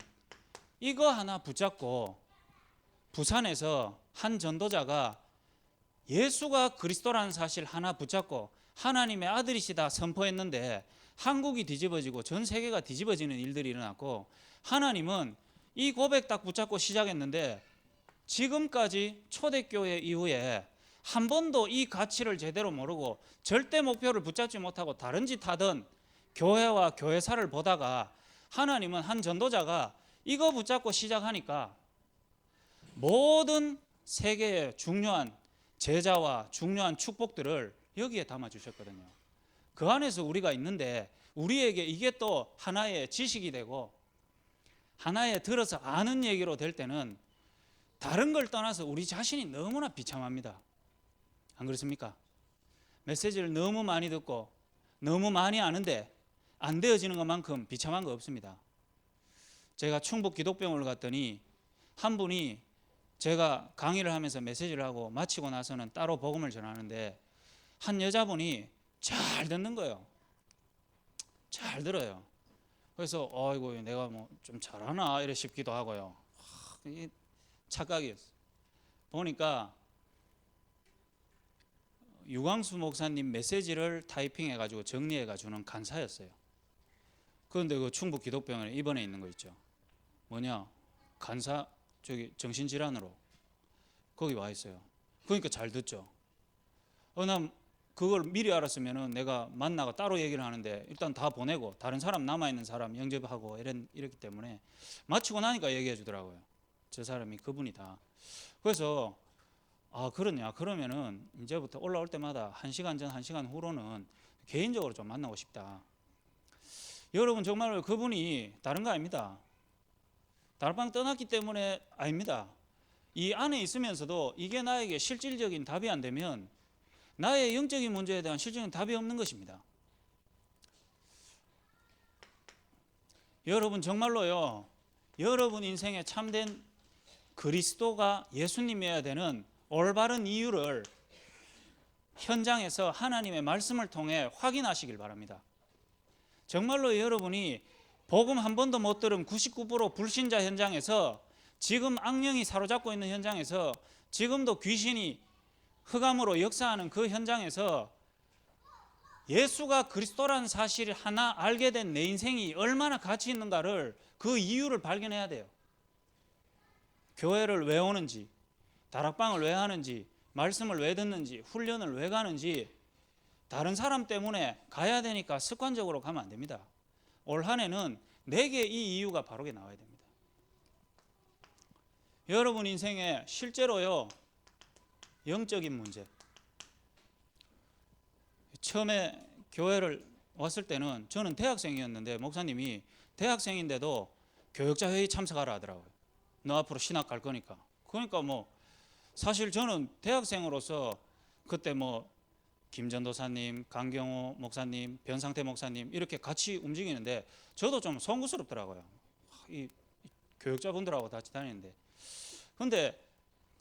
이거 하나 붙잡고 부산에서 한 전도자가 예수가 그리스도라는 사실 하나 붙잡고 하나님의 아들이시다 선포했는데 한국이 뒤집어지고 전 세계가 뒤집어지는 일들이 일어났고 하나님은 이 고백 딱 붙잡고 시작했는데 지금까지 초대교회 이후에 한 번도 이 가치를 제대로 모르고 절대 목표를 붙잡지 못하고 다른 짓 하던 교회와 교회사를 보다가 하나님은 한 전도자가 이거 붙잡고 시작하니까 모든 세계의 중요한 제자와 중요한 축복들을 여기에 담아주셨거든요. 그 안에서 우리가 있는데 우리에게 이게 또 하나의 지식이 되고 하나의 들어서 아는 얘기로 될 때는 다른 걸 떠나서 우리 자신이 너무나 비참합니다. 안 그렇습니까? 메시지를 너무 많이 듣고 너무 많이 아는데 안 되어지는 것만큼 비참한 거 없습니다. 제가 충북 기독병원을 갔더니 한 분이 제가 강의를 하면서 메시지를 하고 마치고 나서는 따로 복음을 전하는데 한 여자분이 잘 듣는 거예요. 잘 들어요. 그래서 아이고 내가 뭐 좀 잘하나 이래 싶기도 하고요. 착각이었어요. 보니까 유광수 목사님 메시지를 타이핑해가지고 정리해가지고 간사였어요. 그런데 그 충북 기독병원에 입원해 있는 거 있죠. 뭐냐? 간사 저기 정신질환으로 거기 와 있어요. 그러니까 잘 듣죠. 난 그걸 미리 알았으면은 내가 만나고 따로 얘기를 하는데 일단 다 보내고 다른 사람 남아있는 사람 영접하고 이랬기 때문에 마치고 나니까 얘기해 주더라고요. 저 사람이 그분이다. 그래서 아 그러냐 그러면은 이제부터 올라올 때마다 1시간 전 1시간 후로는 개인적으로 좀 만나고 싶다. 여러분 정말 그분이 다른 거 아닙니다. 다락방 떠났기 때문에 아닙니다. 이 안에 있으면서도 이게 나에게 실질적인 답이 안 되면 나의 영적인 문제에 대한 실질적인 답이 없는 것입니다. 여러분 정말로요, 여러분 인생에 참된 그리스도가 예수님이어야 되는 올바른 이유를 현장에서 하나님의 말씀을 통해 확인하시길 바랍니다. 정말로 여러분이 복음 한 번도 못 들은 99% 불신자 현장에서, 지금 악령이 사로잡고 있는 현장에서, 지금도 귀신이 흑암으로 역사하는 그 현장에서 예수가 그리스도라는 사실을 하나 알게 된 내 인생이 얼마나 가치 있는가를, 그 이유를 발견해야 돼요. 교회를 왜 오는지, 다락방을 왜 하는지, 말씀을 왜 듣는지, 훈련을 왜 가는지, 다른 사람 때문에 가야 되니까 습관적으로 가면 안 됩니다. 올 한 해는 내게 이 이유가 바르게 나와야 됩니다. 여러분 인생에 실제로요, 영적인 문제, 처음에 교회를 왔을 때는 저는 대학생이었는데 목사님이 대학생인데도 교역자 회의 참석하라 하더라고요. 너 앞으로 신학 갈 거니까. 그러니까 뭐 사실 저는 대학생으로서 그때 뭐 김전도사님, 강경호 목사님, 변상태 목사님 이렇게 같이 움직이는데 저도 좀 송구스럽더라고요. 이 교역자분들하고 같이 다니는데. 근데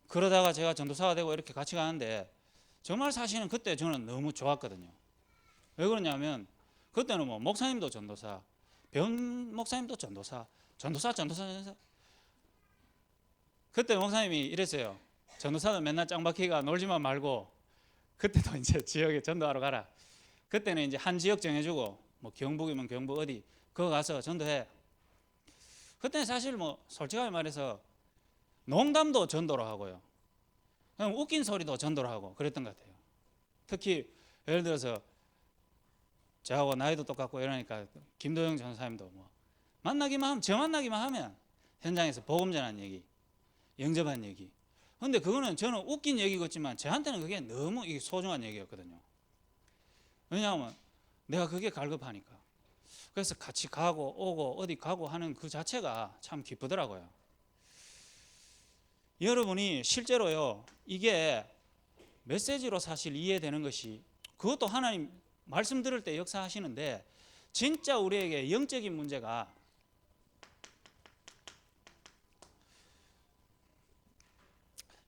그러다가 제가 전도사가 되고 이렇게 같이 가는데 정말 사실은 그때 저는 너무 좋았거든요. 왜 그러냐면 그때는 뭐 목사님도 전도사, 변 목사님도 전도사. 그때 목사님이 이랬어요. 전도사는 맨날 짱박히가 놀지만 말고 그때도 이제 지역에 전도하러 가라. 그때는 이제 한 지역 정해주고 뭐 경북이면 경북 어디 그거 가서 전도해. 그때는 사실 뭐 솔직하게 말해서 농담도 전도로 하고요. 그냥 웃긴 소리도 전도로 하고 그랬던 것 같아요. 특히 예를 들어서 저하고 나이도 똑같고 이러니까 김도영 전사님도 뭐 만나기만 하면, 저 만나기만 하면 현장에서 복음 전한 얘기, 영접한 얘기. 근데 그거는 저는 웃긴 얘기 같지만 저한테는 그게 너무 소중한 얘기였거든요. 왜냐하면 내가 그게 갈급하니까. 그래서 같이 가고 오고 어디 가고 하는 그 자체가 참 기쁘더라고요. 여러분이 실제로요, 이게 메시지로 사실 이해되는 것이, 그것도 하나님 말씀 들을 때 역사하시는데, 진짜 우리에게 영적인 문제가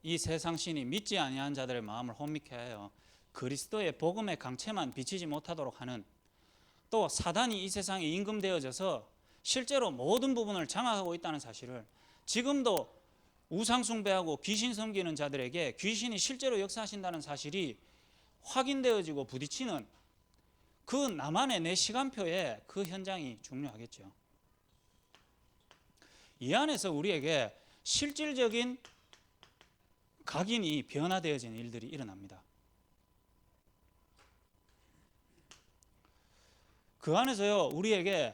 이 세상 신이 믿지 아니한 자들의 마음을 혼미케 하여 그리스도의 복음의 강체만 비치지 못하도록 하는, 또 사단이 이 세상에 임금되어져서 실제로 모든 부분을 장악하고 있다는 사실을, 지금도 우상 숭배하고 귀신 섬기는 자들에게 귀신이 실제로 역사하신다는 사실이 확인되어지고 부딪히는 그 나만의 내 시간표에 그 현장이 중요하겠죠. 이 안에서 우리에게 실질적인 각인이 변화되어지는 일들이 일어납니다. 그 안에서요, 우리에게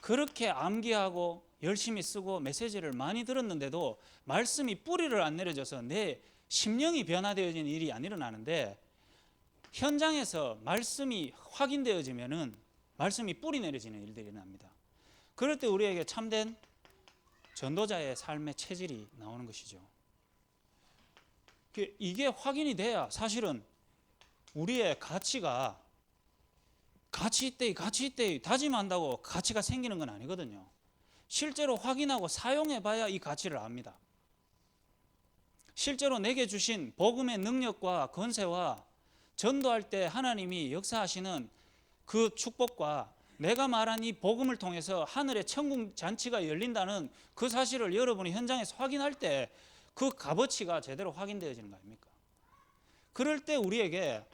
그렇게 암기하고 열심히 쓰고 메시지를 많이 들었는데도 말씀이 뿌리를 안 내려줘서 내 심령이 변화되어지는 일이 안 일어나는데, 현장에서 말씀이 확인되어지면은 말씀이 뿌리 내려지는 일들이 일어납니다. 그럴 때 우리에게 참된 전도자의 삶의 체질이 나오는 것이죠. 이게 확인이 돼야 사실은 우리의 가치가 가치 있대 다짐한다고 가치가 생기는 건 아니거든요. 실제로 확인하고 사용해 봐야 이 가치를 압니다. 실제로 내게 주신 복음의 능력과 권세와 전도할 때 하나님이 역사하시는 그 축복과 내가 말한 이 복음을 통해서 하늘의 천국 잔치가 열린다는 그 사실을 여러분이 현장에서 확인할 때 그 값어치가 제대로 확인되어지는 거 아닙니까? 그럴 때 우리에게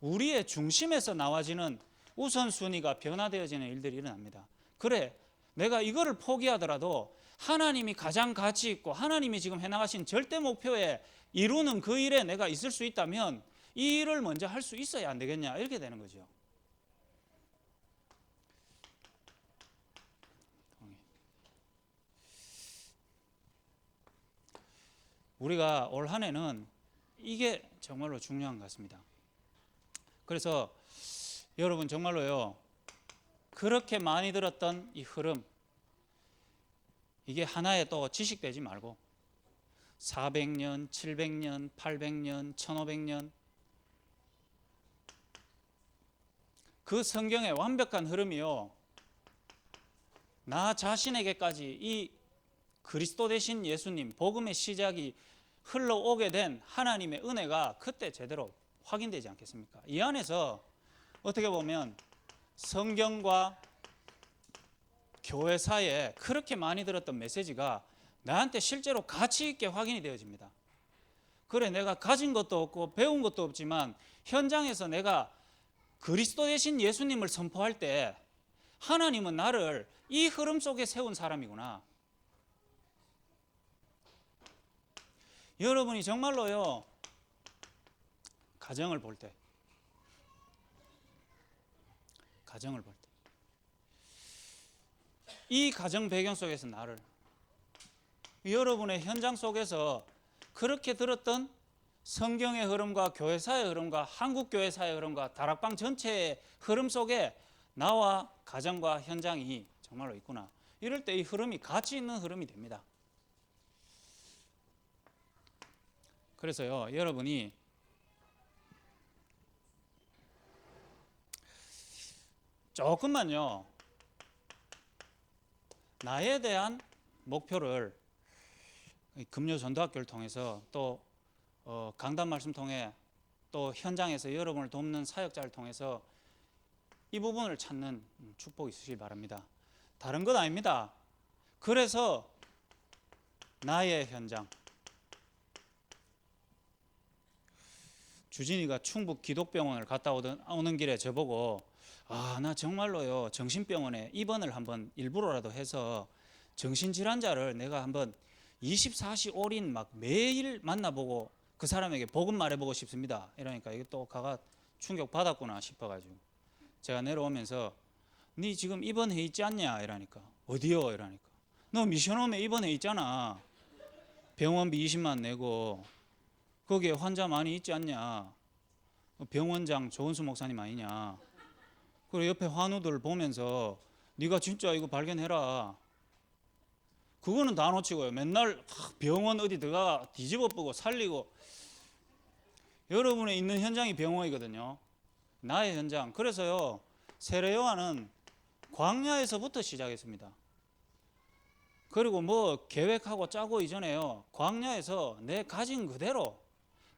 우리의 중심에서 나와지는 우선순위가 변화되어지는 일들이 일어납니다. 그래, 내가 이거를 포기하더라도 하나님이 가장 가치 있고 하나님이 지금 해나가신 절대 목표에 이루는 그 일에 내가 있을 수 있다면 이 일을 먼저 할 수 있어야 안 되겠냐, 이렇게 되는 거죠. 우리가 올 한 해는 이게 정말로 중요한 것 같습니다. 그래서 여러분 정말로요, 그렇게 많이 들었던 이 흐름, 이게 하나에 또 지식되지 말고 400년, 700년, 800년, 1500년 그 성경의 완벽한 흐름이요, 나 자신에게까지 이 그리스도 되신 예수님, 복음의 시작이 흘러오게 된 하나님의 은혜가 그때 제대로 확인되지 않겠습니까? 이 안에서 어떻게 보면 성경과 교회 사이에 그렇게 많이 들었던 메시지가 나한테 실제로 가치 있게 확인이 되어집니다. 그래, 내가 가진 것도 없고 배운 것도 없지만 현장에서 내가 그리스도 되신 예수님을 선포할 때 하나님은 나를 이 흐름 속에 세운 사람이구나. 여러분이 정말로요, 가정을 볼 때, 이 가정 배경 속에서 나를, 여러분의 현장 속에서 그렇게 들었던 성경의 흐름과 교회사의 흐름과 한국교회사의 흐름과 다락방 전체의 흐름 속에 나와 가정과 현장이 정말로 있구나. 이럴 때 이 흐름이 가치 있는 흐름이 됩니다. 그래서요, 여러분이 조금만요, 나에 대한 목표를 금요 전도학교를 통해서 또 강단 말씀 통해 또 현장에서 여러분을 돕는 사역자를 통해서 이 부분을 찾는 축복이 있으시길 바랍니다. 다른 건 아닙니다. 그래서 나의 현장, 주진이가 충북 기독병원을 갔다 오는 길에 저보고, 나 정말로요, 정신병원에 입원을 한번 일부러라도 해서 정신질환자를 내가 한번 24시 올인 막 매일 만나보고 그 사람에게 복음 말해보고 싶습니다. 이러니까 이게 또 가가 충격 받았구나 싶어가지고 제가 내려오면서, 니 지금 입원해 있지 않냐 이러니까, 어디요 이러니까, 너 미션홈에 입원해 있잖아. 병원비 20만 내고 거기에 환자 많이 있지 않냐, 병원장 조은수 목사님 아니냐. 그리고 옆에 환우들 보면서 네가 진짜 이거 발견해라. 그거는 다 놓치고요, 맨날 병원 어디 들어가 뒤집어 보고 살리고. 여러분의 있는 현장이 병원이거든요, 나의 현장. 그래서요, 세례 요한은 광야에서부터 시작했습니다. 그리고 뭐 계획하고 짜고 이전에요, 광야에서 내 가진 그대로,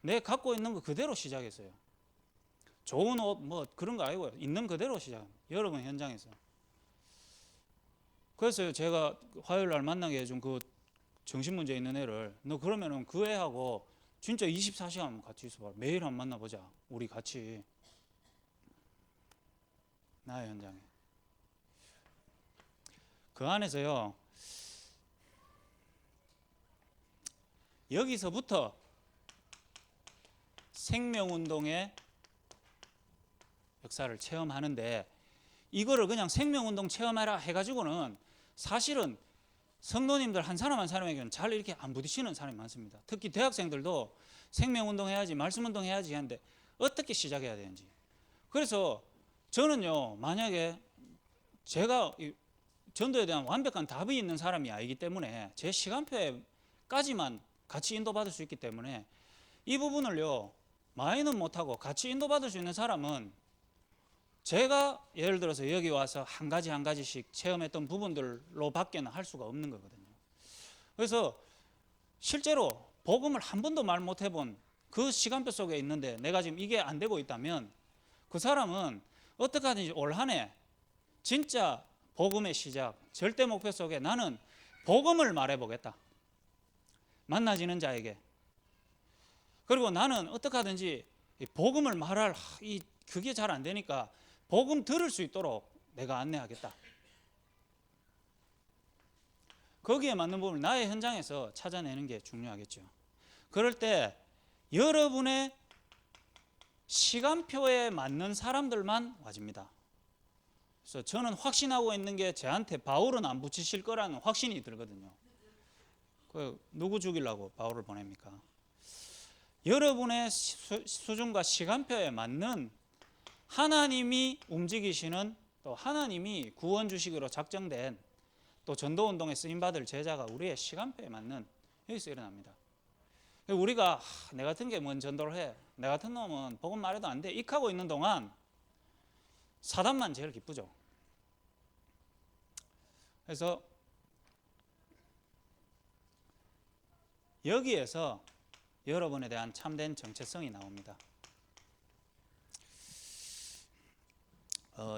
내 갖고 있는 거 그대로 시작했어요. 좋은 옷 뭐 그런 거 아니고요, 있는 그대로 시작합니다. 여러분 현장에서. 그래서 제가 화요일 날 만나게 해준 그 정신문제 있는 애를, 너 그러면은 그 애하고 진짜 24시간 같이 있어봐. 매일 한번 만나보자. 우리 같이. 나의 현장에. 그 안에서요, 여기서부터 생명운동의 역사를 체험하는데, 이거를 그냥 생명운동 체험해라 해가지고는 사실은 성도님들 한 사람 한 사람에게는 잘 이렇게 안 부딪히는 사람이 많습니다. 특히 대학생들도 생명운동 해야지, 말씀운동 해야지 하는데 어떻게 시작해야 되는지. 그래서 저는요, 만약에 제가 전도에 대한 완벽한 답이 있는 사람이 아니기 때문에 제 시간표에까지만 같이 인도받을 수 있기 때문에 이 부분을요, 많이는 못하고 같이 인도받을 수 있는 사람은 제가 예를 들어서 여기 와서 한 가지씩 체험했던 부분들로 밖에는 할 수가 없는 거거든요. 그래서 실제로 복음을 한 번도 말 못 해본 그 시간표 속에 있는데 내가 지금 이게 안 되고 있다면 그 사람은 어떻게 하든지 올 한 해 진짜 복음의 시작, 절대 목표 속에 나는 복음을 말해보겠다, 만나지는 자에게. 그리고 나는 어떻게 하든지 복음을 말할 그게 잘 안 되니까 복음 들을 수 있도록 내가 안내하겠다. 거기에 맞는 부분을 나의 현장에서 찾아내는 게 중요하겠죠. 그럴 때 여러분의 시간표에 맞는 사람들만 와집니다. 그래서 저는 확신하고 있는 게 저한테 바울은 안 붙이실 거라는 확신이 들거든요. 누구 죽이려고 바울을 보냅니까? 여러분의 수준과 시간표에 맞는 하나님이 움직이시는, 또 하나님이 구원 주시기로 작정된, 또 전도운동에 쓰임받을 제자가 우리의 시간표에 맞는 여기서 일어납니다. 우리가 내 같은 게 뭔 전도를 해, 내 같은 놈은 복음 말해도 안 돼 익하고 있는 동안 사단만 제일 기쁘죠. 그래서 여기에서 여러분에 대한 참된 정체성이 나옵니다.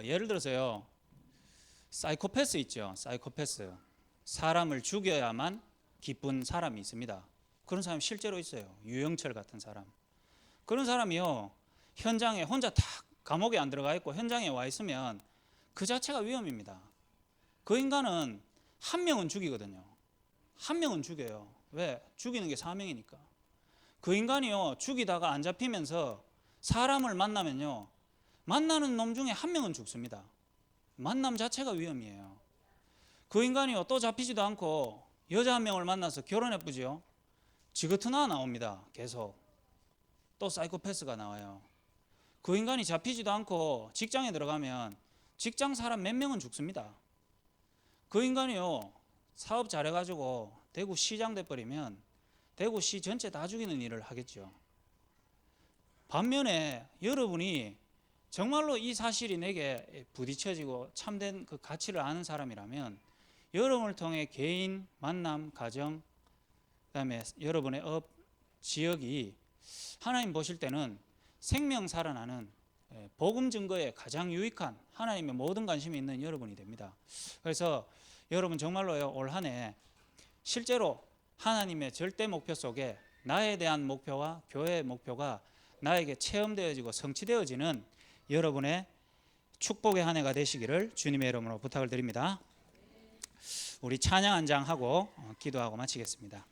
예를 들어서요, 사이코패스 있죠. 사이코패스, 사람을 죽여야만 기쁜 사람이 있습니다. 그런 사람이 실제로 있어요. 유영철 같은 사람. 그런 사람이요, 현장에 혼자 딱 감옥에 안 들어가 있고 현장에 와 있으면 그 자체가 위험입니다. 그 인간은 한 명은 죽이거든요. 한 명은 죽여요. 왜? 죽이는 게 사명이니까. 그 인간이요, 죽이다가 안 잡히면서 사람을 만나면요, 만나는 놈 중에 한 명은 죽습니다. 만남 자체가 위험이에요. 그 인간이요, 또 잡히지도 않고 여자 한 명을 만나서 결혼해보죠. 지그트나 나옵니다. 계속. 또 사이코패스가 나와요. 그 인간이 잡히지도 않고 직장에 들어가면 직장 사람 몇 명은 죽습니다. 그 인간이요, 사업 잘해가지고 대구 시장 돼버리면 대구시 전체 다 죽이는 일을 하겠죠. 반면에 여러분이 정말로 이 사실이 내게 부딪혀지고 참된 그 가치를 아는 사람이라면 여러분을 통해 개인, 만남, 가정, 그다음에 여러분의 업, 지역이 하나님 보실 때는 생명 살아나는 복음 증거에 가장 유익한 하나님의 모든 관심이 있는 여러분이 됩니다. 그래서 여러분 정말로요, 올 한 해 실제로 하나님의 절대 목표 속에 나에 대한 목표와 교회의 목표가 나에게 체험되어지고 성취되어지는 여러분의 축복의 한 해가 되시기를 주님의 이름으로 부탁을 드립니다. 우리 찬양 한 장 하고 기도하고 마치겠습니다.